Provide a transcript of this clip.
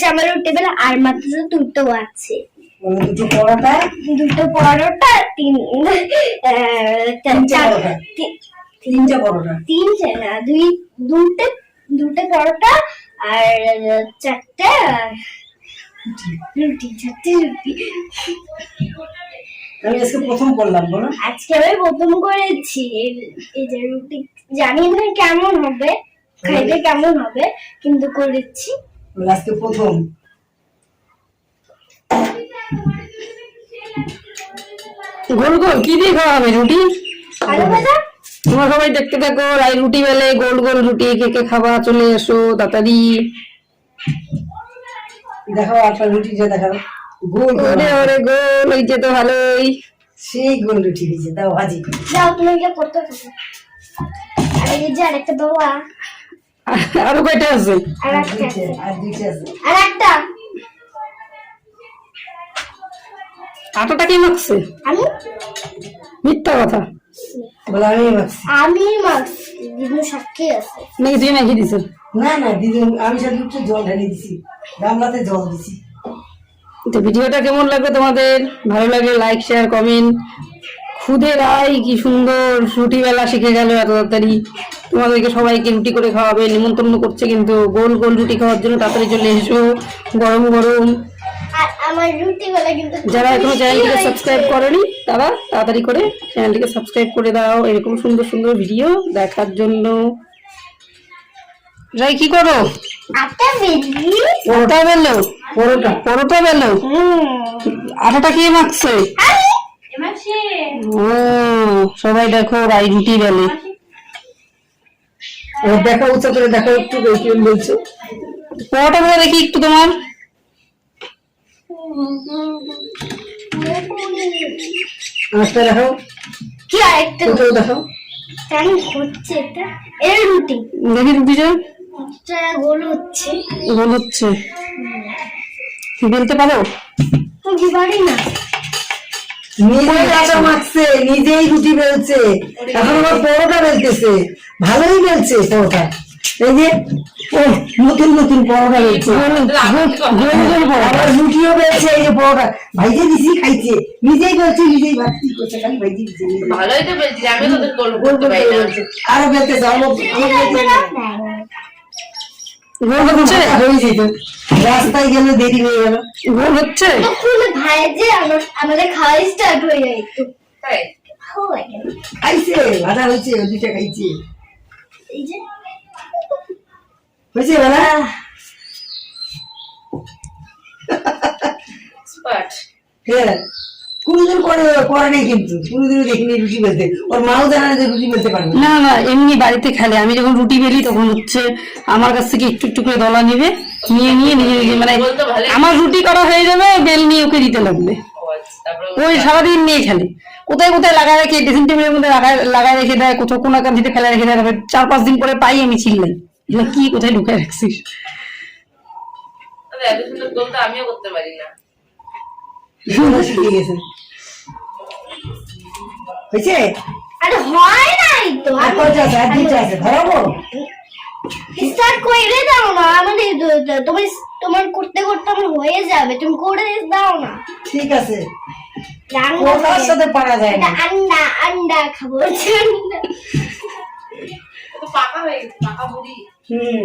হচ্ছে আমার রুটি বেলা, আর মাত্র দুটো আছে। দুটো পরোটা, তিনটে পরোটা, না দুটো পরোটা আর চারটে রুটি। আমি আজকে প্রথম করলাম, বলো। আজকে আমি প্রথম করেছি এই যে রুটি। জানি না কেমন হবে, খাইতে কেমন হবে, কিন্তু করেছি আজকে প্রথম। গোল গোল কি দিয়ে খাওয়া হবে রুটি? আলু ভাজা। তোমরা সবাই দেখতে থাকো, রাই রুটি বেলে গোল গোল রুটি, কে কে খাবা চলে এসো তাড়াতাড়ি। দেখাও একটা রুটি যে দেখাও, গোল ওরে ওরে গোল হয়েছে তো ভালোই, সেই গোল রুটি হয়েছে। দাও ভাজি, যাও তুমি এটা করতে থাকো। আর এই যে আরেকটা বাবা, আরো কয়টা আছে? আর একটা আছে, আর দুইটা আছে। আর একটা। আটাটা কি মাখছে? আমি মিথ্যা কথা বলে আমি মাখছি। আমি মাছ দিদি সাক্ষী আছে নাকি তুই মাখি দিছ? না না দিদি, আমি শুধু একটু জল ঢেলে দিছি, গামলাতে জল দিছি। তো ভিডিওটা কেমন লাগবে তোমাদের? ভালো লাগলে লাইক শেয়ার কমেন্ট। খুদে রাই কি সুন্দর রুটি বেলা শিখে গেল এত তাড়াতাড়ি। তোমাদেরকে সবাইকে রুটি করে খাওয়াবে, নিমন্ত্রণ করছে কিন্তু গোল গোল রুটি খাওয়ার জন্য। তাড়াতাড়ি চলে এসো, গরম গরম। আর আমার রুটি বেলা কিন্তু যারা এখনো চ্যানেলটিকে সাবস্ক্রাইব করেনি তারা তাড়াতাড়ি করে চ্যানেলটিকে সাবস্ক্রাইব করে দাও এরকম সুন্দর সুন্দর ভিডিও দেখার জন্য। যাই কি করো? আটা বেলি পরোটা বেলো, পরোটা বেলো। আটাটা কে মাখছে? ও সবাই দেখো রাই রুটি বেলে। দেখা উচ্চ করে দেখো একটু, কি বলছো? পরোটা বেলে দেখি একটু তোমার। আঁচটা দেখাও, কি আরেকটা ওটাও দেখাও। কেমন হচ্ছে এটা? এর রুটি দেখি রুটিটা এটা গোল হচ্ছে। গোল হচ্ছে, বেলতে পারো? কি পারি না। নিজেই আটা মাখছে, নিজেই রুটি বেলছে, এখন আবার পরোটা বেলতেছে। ভালোই বেলছে পরোটা। এই যে ও নতুন নতুন পরোটা বেলছে, আবার রুটিও বেলছে। এই যে পরোটা ভাইজে দিছি, খাইছে, নিজেই বেলছে, নিজেই ভাবছি করছে, খালি ভাইজে দিচ্ছে। ভালোই তো বলছি, আমি তো গোল করতে পারি না। আরো বেলতেছে, আমার গোল হচ্ছে, হয়ে যেত, রাস্তায় গেলে দেরি হয়ে গেল। গোল হচ্ছে। তখন ভাই যে আমাদের খাওয়া স্টার্ট হয়ে যায় একটু। তাই ভালো লাগে না। খাইছে, ভাজা হয়েছে, দুইটা খাইছে। এই যে হয়েছে ভালো। স্পার্ট হ্যাঁ, কোনদিন করে নেই, কিন্তু কোনদিনও দেখিনি রুটি বেলতে। ওর মাও জানে না যে রুটি বেলতে পারবে। না না এমনি বাড়িতে খেলে। আমি যখন রুটি বেলি তখন হচ্ছে আমার কাছ থেকে একটু একটু করে দলা নিবে, নিয়ে নিয়ে নিজে নিজে মানে আমার রুটি করা হয়ে যাবে, বেল নিয়ে ওকে দিতে লাগবে। ওই সারাদিন নিয়ে খেলে, কোথায় কোথায় লাগায় রেখে, ড্রেসিং টেবিলের মধ্যে লাগায় রেখে দেয়, কোথাও কোন কান্তিতে ফেলে রেখে দেয়। 4-5 দিন পরে পাই আমি চিল্লাই, এগুলো কি কোথায় ঢুকায় রাখছিস? এত সুন্দর গোল তো আমিও করতে পারি না। শিখে গেছে। হয়েছে? আরে হয় নাই তো। আর কয়টা আছে? আর দুইটা আছে, ধরাবো? স্টার্ট করে দাও না। আমাদের তোমার করতে করতে আমার হয়ে যাবে, তুমি করে দাও না। ঠিক আছে, রান্না ওটার সাথে পারা যায় না। এটা আন্ডা খাবো। আন্ডা। তো পাকা হয়ে গেছে, পাকা মুড়ি। হুম।